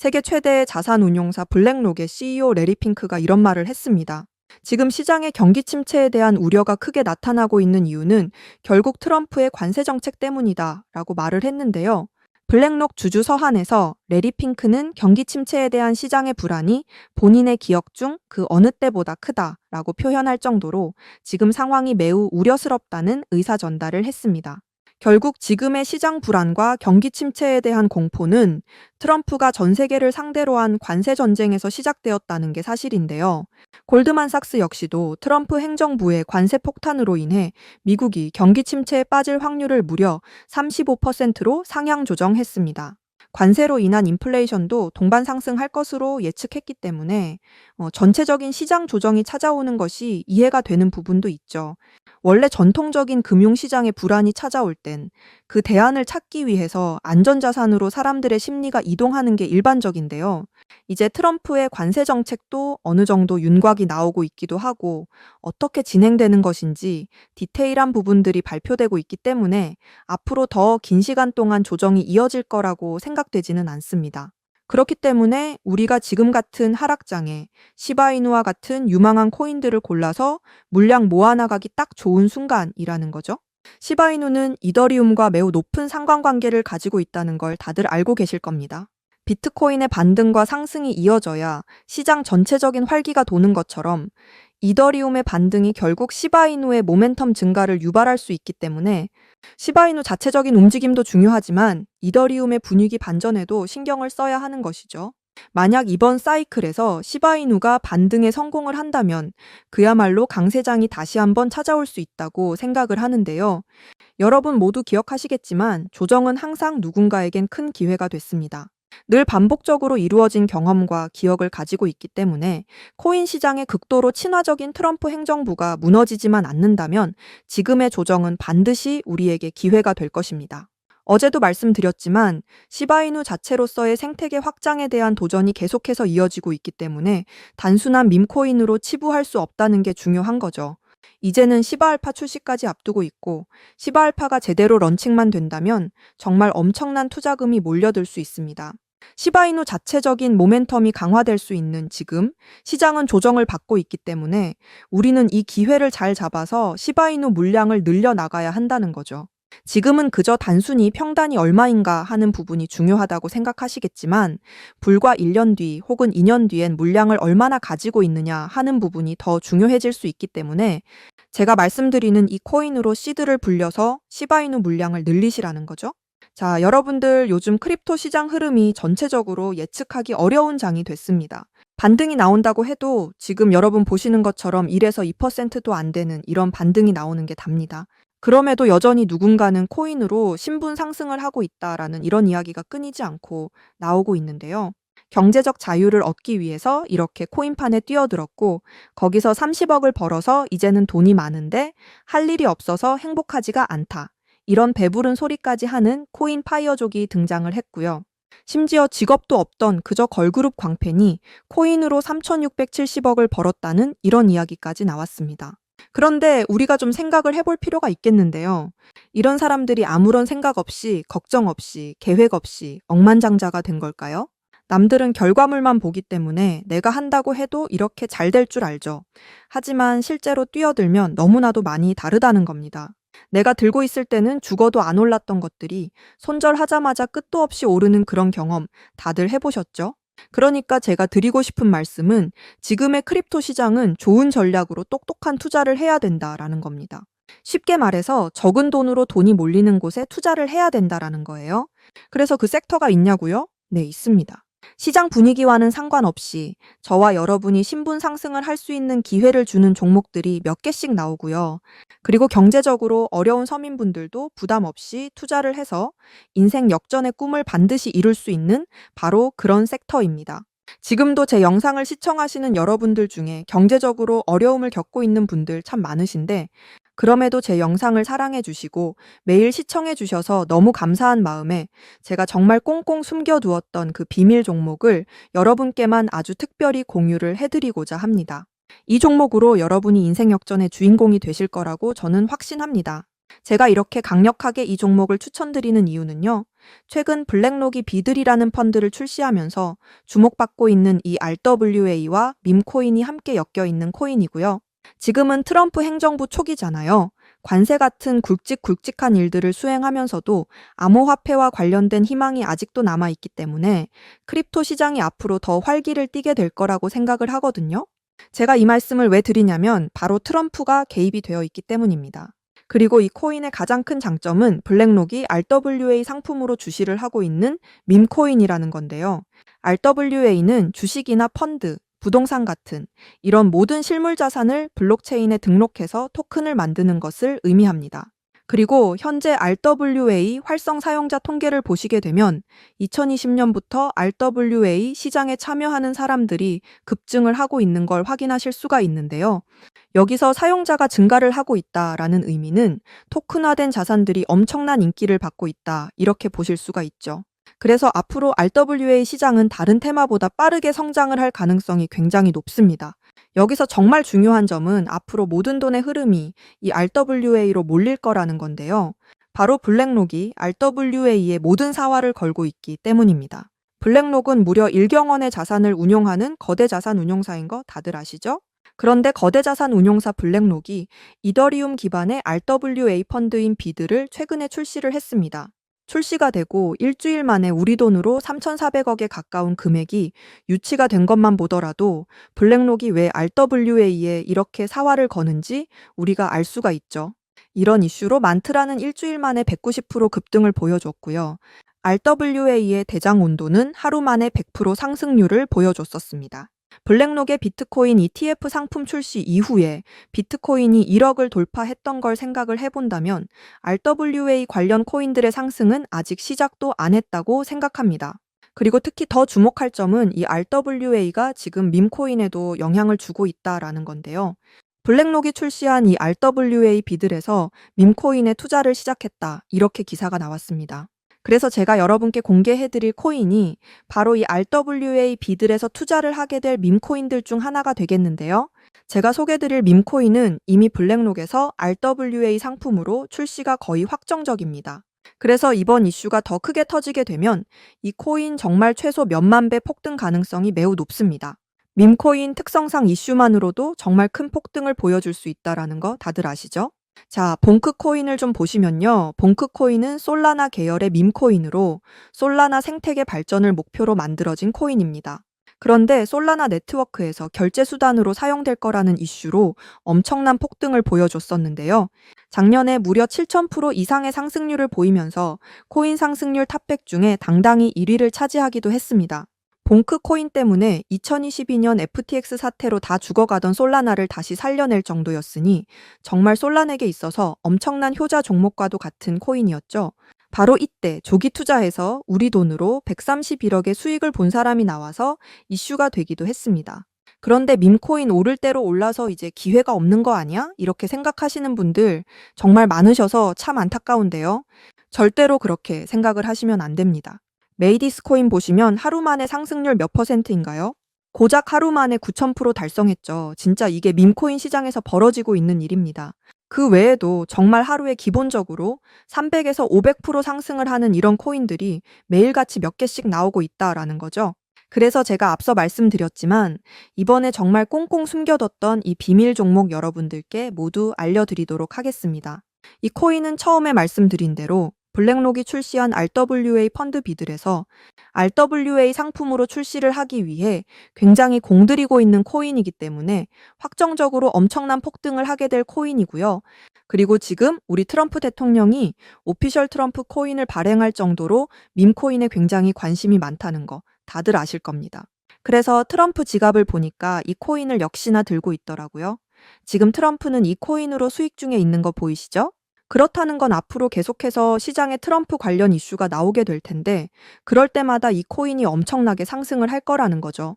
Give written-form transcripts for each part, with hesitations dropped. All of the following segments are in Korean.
세계 최대의 자산운용사 블랙록의 CEO 레리 핑크가 이런 말을 했습니다. 지금 시장의 경기 침체에 대한 우려가 크게 나타나고 있는 이유는 결국 트럼프의 관세 정책 때문이다 라고 말을 했는데요. 블랙록 주주 서한에서 레리 핑크는 경기 침체에 대한 시장의 불안이 본인의 기억 중 그 어느 때보다 크다라고 표현할 정도로 지금 상황이 매우 우려스럽다는 의사 전달을 했습니다. 결국 지금의 시장 불안과 경기 침체에 대한 공포는 트럼프가 전 세계를 상대로 한 관세 전쟁에서 시작되었다는 게 사실인데요. 골드만삭스 역시도 트럼프 행정부의 관세 폭탄으로 인해 미국이 경기 침체에 빠질 확률을 무려 35%로 상향 조정했습니다. 관세로 인한 인플레이션도 동반 상승할 것으로 예측했기 때문에 전체적인 시장 조정이 찾아오는 것이 이해가 되는 부분도 있죠. 원래 전통적인 금융시장의 불안이 찾아올 땐 그 대안을 찾기 위해서 안전자산으로 사람들의 심리가 이동하는 게 일반적인데요. 이제 트럼프의 관세 정책도 어느 정도 윤곽이 나오고 있기도 하고 어떻게 진행되는 것인지 디테일한 부분들이 발표되고 있기 때문에 앞으로 더 긴 시간 동안 조정이 이어질 거라고 생각되지는 않습니다. 그렇기 때문에 우리가 지금 같은 하락장에 시바이누와 같은 유망한 코인들을 골라서 물량 모아나가기 딱 좋은 순간이라는 거죠. 시바이누는 이더리움과 매우 높은 상관관계를 가지고 있다는 걸 다들 알고 계실 겁니다. 비트코인의 반등과 상승이 이어져야 시장 전체적인 활기가 도는 것처럼 이더리움의 반등이 결국 시바이누의 모멘텀 증가를 유발할 수 있기 때문에 시바이누 자체적인 움직임도 중요하지만 이더리움의 분위기 반전에도 신경을 써야 하는 것이죠. 만약 이번 사이클에서 시바이누가 반등에 성공을 한다면 그야말로 강세장이 다시 한번 찾아올 수 있다고 생각을 하는데요. 여러분 모두 기억하시겠지만 조정은 항상 누군가에겐 큰 기회가 됐습니다. 늘 반복적으로 이루어진 경험과 기억을 가지고 있기 때문에 코인 시장의 극도로 친화적인 트럼프 행정부가 무너지지만 않는다면 지금의 조정은 반드시 우리에게 기회가 될 것입니다. 어제도 말씀드렸지만 시바이누 자체로서의 생태계 확장에 대한 도전이 계속해서 이어지고 있기 때문에 단순한 밈코인으로 치부할 수 없다는 게 중요한 거죠. 이제는 시바알파 출시까지 앞두고 있고 시바알파가 제대로 런칭만 된다면 정말 엄청난 투자금이 몰려들 수 있습니다. 시바이누 자체적인 모멘텀이 강화될 수 있는 지금 시장은 조정을 받고 있기 때문에 우리는 이 기회를 잘 잡아서 시바이누 물량을 늘려나가야 한다는 거죠. 지금은 그저 단순히 평단이 얼마인가 하는 부분이 중요하다고 생각하시겠지만 불과 1년 뒤 혹은 2년 뒤엔 물량을 얼마나 가지고 있느냐 하는 부분이 더 중요해질 수 있기 때문에 제가 말씀드리는 이 코인으로 시드를 불려서 시바이누 물량을 늘리시라는 거죠. 자, 여러분들 요즘 크립토 시장 흐름이 전체적으로 예측하기 어려운 장이 됐습니다. 반등이 나온다고 해도 지금 여러분 보시는 것처럼 1에서 2%도 안 되는 이런 반등이 나오는 게 답니다. 그럼에도 여전히 누군가는 코인으로 신분 상승을 하고 있다라는 이런 이야기가 끊이지 않고 나오고 있는데요. 경제적 자유를 얻기 위해서 이렇게 코인판에 뛰어들었고 거기서 30억을 벌어서 이제는 돈이 많은데 할 일이 없어서 행복하지가 않다. 이런 배부른 소리까지 하는 코인 파이어족이 등장을 했고요. 심지어 직업도 없던 그저 걸그룹 광팬이 코인으로 3,670억을 벌었다는 이런 이야기까지 나왔습니다. 그런데 우리가 좀 생각을 해볼 필요가 있겠는데요. 이런 사람들이 아무런 생각 없이, 걱정 없이, 계획 없이 억만장자가 된 걸까요? 남들은 결과물만 보기 때문에 내가 한다고 해도 이렇게 잘 될 줄 알죠. 하지만 실제로 뛰어들면 너무나도 많이 다르다는 겁니다. 내가 들고 있을 때는 죽어도 안 올랐던 것들이 손절하자마자 끝도 없이 오르는 그런 경험 다들 해보셨죠? 그러니까 제가 드리고 싶은 말씀은 지금의 크립토 시장은 좋은 전략으로 똑똑한 투자를 해야 된다라는 겁니다. 쉽게 말해서 적은 돈으로 돈이 몰리는 곳에 투자를 해야 된다라는 거예요. 그래서 그 섹터가 있냐고요? 네, 있습니다. 시장 분위기와는 상관없이 저와 여러분이 신분 상승을 할 수 있는 기회를 주는 종목들이 몇 개씩 나오고요. 그리고 경제적으로 어려운 서민분들도 부담 없이 투자를 해서 인생 역전의 꿈을 반드시 이룰 수 있는 바로 그런 섹터입니다. 지금도 제 영상을 시청하시는 여러분들 중에 경제적으로 어려움을 겪고 있는 분들 참 많으신데 그럼에도 제 영상을 사랑해 주시고 매일 시청해 주셔서 너무 감사한 마음에 제가 정말 꽁꽁 숨겨두었던 그 비밀 종목을 여러분께만 아주 특별히 공유를 해드리고자 합니다. 이 종목으로 여러분이 인생 역전의 주인공이 되실 거라고 저는 확신합니다. 제가 이렇게 강력하게 이 종목을 추천드리는 이유는요. 최근 블랙록이 비들이라는 펀드를 출시하면서 주목받고 있는 이 RWA와 밈코인이 함께 엮여 있는 코인이고요. 지금은 트럼프 행정부 초기잖아요. 관세 같은 굵직굵직한 일들을 수행하면서도 암호화폐와 관련된 희망이 아직도 남아있기 때문에 크립토 시장이 앞으로 더 활기를 띠게 될 거라고 생각을 하거든요. 제가 이 말씀을 왜 드리냐면 바로 트럼프가 개입이 되어 있기 때문입니다. 그리고 이 코인의 가장 큰 장점은 블랙록이 RWA 상품으로 주시를 하고 있는 밈코인이라는 건데요. RWA는 주식이나 펀드, 부동산 같은 이런 모든 실물 자산을 블록체인에 등록해서 토큰을 만드는 것을 의미합니다. 그리고 현재 RWA 활성 사용자 통계를 보시게 되면 2020년부터 RWA 시장에 참여하는 사람들이 급증을 하고 있는 걸 확인하실 수가 있는데요. 여기서 사용자가 증가를 하고 있다라는 의미는 토큰화된 자산들이 엄청난 인기를 받고 있다, 이렇게 보실 수가 있죠. 그래서 앞으로 RWA 시장은 다른 테마보다 빠르게 성장을 할 가능성이 굉장히 높습니다. 여기서 정말 중요한 점은 앞으로 모든 돈의 흐름이 이 RWA로 몰릴 거라는 건데요. 바로 블랙록이 RWA의 모든 사활을 걸고 있기 때문입니다. 블랙록은 무려 1경원의 자산을 운용하는 거대 자산 운용사인 거 다들 아시죠? 그런데 거대 자산 운용사 블랙록이 이더리움 기반의 RWA 펀드인 비드를 최근에 출시를 했습니다. 출시가 되고 일주일 만에 우리 돈으로 3,400억에 가까운 금액이 유치가 된 것만 보더라도 블랙록이 왜 RWA에 이렇게 사활을 거는지 우리가 알 수가 있죠. 이런 이슈로 만트라는 일주일 만에 190% 급등을 보여줬고요. RWA의 대장 온도는 하루 만에 100% 상승률을 보여줬었습니다. 블랙록의 비트코인 ETF 상품 출시 이후에 비트코인이 1억을 돌파했던 걸 생각을 해본다면 RWA 관련 코인들의 상승은 아직 시작도 안 했다고 생각합니다. 그리고 특히 더 주목할 점은 이 RWA가 지금 밈코인에도 영향을 주고 있다라는 건데요. 블랙록이 출시한 이 RWA 비들에서 밈코인에 투자를 시작했다, 이렇게 기사가 나왔습니다. 그래서 제가 여러분께 공개해드릴 코인이 바로 이 RWA 비들에서 투자를 하게 될 밈코인들 중 하나가 되겠는데요. 제가 소개드릴 밈코인은 이미 블랙록에서 RWA 상품으로 출시가 거의 확정적입니다. 그래서 이번 이슈가 더 크게 터지게 되면 이 코인 정말 최소 몇만 배 폭등 가능성이 매우 높습니다. 밈코인 특성상 이슈만으로도 정말 큰 폭등을 보여줄 수 있다는 거 다들 아시죠? 자, 봉크코인을 좀 보시면요. 봉크코인은 솔라나 계열의 밈코인으로 솔라나 생태계 발전을 목표로 만들어진 코인입니다. 그런데 솔라나 네트워크에서 결제 수단으로 사용될 거라는 이슈로 엄청난 폭등을 보여줬었는데요. 작년에 무려 7,000% 이상의 상승률을 보이면서 코인 상승률 탑100 중에 당당히 1위를 차지하기도 했습니다. 봉크코인 때문에 2022년 FTX 사태로 다 죽어가던 솔라나를 다시 살려낼 정도였으니 정말 솔라나에게 있어서 엄청난 효자 종목과도 같은 코인이었죠. 바로 이때 조기 투자해서 우리 돈으로 131억의 수익을 본 사람이 나와서 이슈가 되기도 했습니다. 그런데 밈코인 오를 대로 올라서 이제 기회가 없는 거 아니야? 이렇게 생각하시는 분들 정말 많으셔서 참 안타까운데요. 절대로 그렇게 생각을 하시면 안 됩니다. 메이디스 코인 보시면 하루 만에 상승률 몇 %인가요? 고작 하루 만에 9,000% 달성했죠. 진짜 이게 밈코인 시장에서 벌어지고 있는 일입니다. 그 외에도 정말 하루에 기본적으로 300에서 500% 상승을 하는 이런 코인들이 매일같이 몇 개씩 나오고 있다라는 거죠. 그래서 제가 앞서 말씀드렸지만 이번에 정말 꽁꽁 숨겨뒀던 이 비밀 종목 여러분들께 모두 알려드리도록 하겠습니다. 이 코인은 처음에 말씀드린 대로 블랙록이 출시한 RWA 펀드 비들에서 RWA 상품으로 출시를 하기 위해 굉장히 공들이고 있는 코인이기 때문에 확정적으로 엄청난 폭등을 하게 될 코인이고요. 그리고 지금 우리 트럼프 대통령이 오피셜 트럼프 코인을 발행할 정도로 밈코인에 굉장히 관심이 많다는 거 다들 아실 겁니다. 그래서 트럼프 지갑을 보니까 이 코인을 역시나 들고 있더라고요. 지금 트럼프는 이 코인으로 수익 중에 있는 거 보이시죠? 그렇다는 건 앞으로 계속해서 시장에 트럼프 관련 이슈가 나오게 될 텐데 그럴 때마다 이 코인이 엄청나게 상승을 할 거라는 거죠.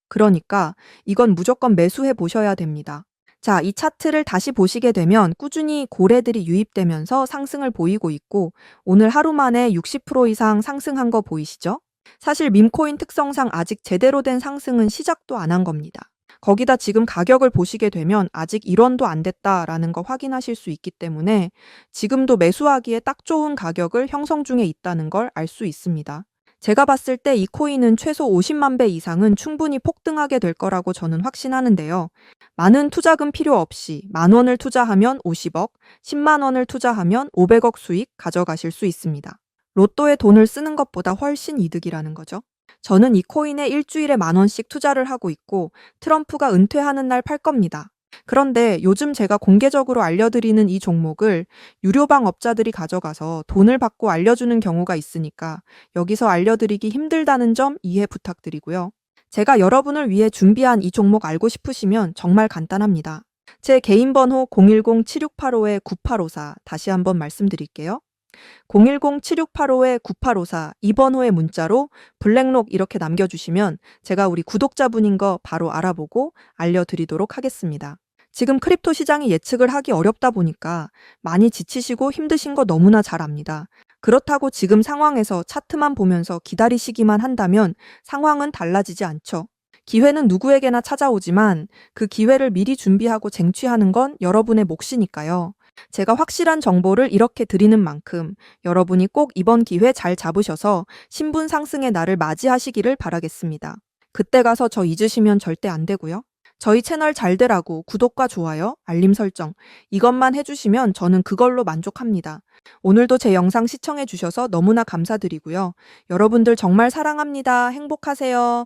그러니까 이건 무조건 매수해 보셔야 됩니다. 자, 이 차트를 다시 보시게 되면 꾸준히 고래들이 유입되면서 상승을 보이고 있고 오늘 하루 만에 60% 이상 상승한 거 보이시죠? 사실 밈코인 특성상 아직 제대로 된 상승은 시작도 안 한 겁니다. 거기다 지금 가격을 보시게 되면 아직 1원도 안 됐다라는 거 확인하실 수 있기 때문에 지금도 매수하기에 딱 좋은 가격을 형성 중에 있다는 걸 알 수 있습니다. 제가 봤을 때 이 코인은 최소 50만 배 이상은 충분히 폭등하게 될 거라고 저는 확신하는데요. 많은 투자금 필요 없이 10,000원을 투자하면 50억, 10만 원을 투자하면 500억 수익 가져가실 수 있습니다. 로또에 돈을 쓰는 것보다 훨씬 이득이라는 거죠. 저는 이 코인에 일주일에 10,000원씩 투자를 하고 있고 트럼프가 은퇴하는 날 팔 겁니다. 그런데 요즘 제가 공개적으로 알려드리는 이 종목을 유료방 업자들이 가져가서 돈을 받고 알려주는 경우가 있으니까 여기서 알려드리기 힘들다는 점 이해 부탁드리고요. 제가 여러분을 위해 준비한 이 종목 알고 싶으시면 정말 간단합니다. 제 개인 번호 010-7685-9854 다시 한번 말씀드릴게요. 010-7685-9854 이 번호의 문자로 블랙록 이렇게 남겨주시면 제가 우리 구독자분인 거 바로 알아보고 알려드리도록 하겠습니다. 지금 크립토 시장이 예측을 하기 어렵다 보니까 많이 지치시고 힘드신 거 너무나 잘 압니다. 그렇다고 지금 상황에서 차트만 보면서 기다리시기만 한다면 상황은 달라지지 않죠. 기회는 누구에게나 찾아오지만 그 기회를 미리 준비하고 쟁취하는 건 여러분의 몫이니까요. 제가 확실한 정보를 이렇게 드리는 만큼 여러분이 꼭 이번 기회 잘 잡으셔서 신분 상승의 날을 맞이하시기를 바라겠습니다. 그때 가서 저 잊으시면 절대 안 되고요. 저희 채널 잘 되라고 구독과 좋아요, 알림 설정 이것만 해주시면 저는 그걸로 만족합니다. 오늘도 제 영상 시청해 주셔서 너무나 감사드리고요. 여러분들 정말 사랑합니다. 행복하세요.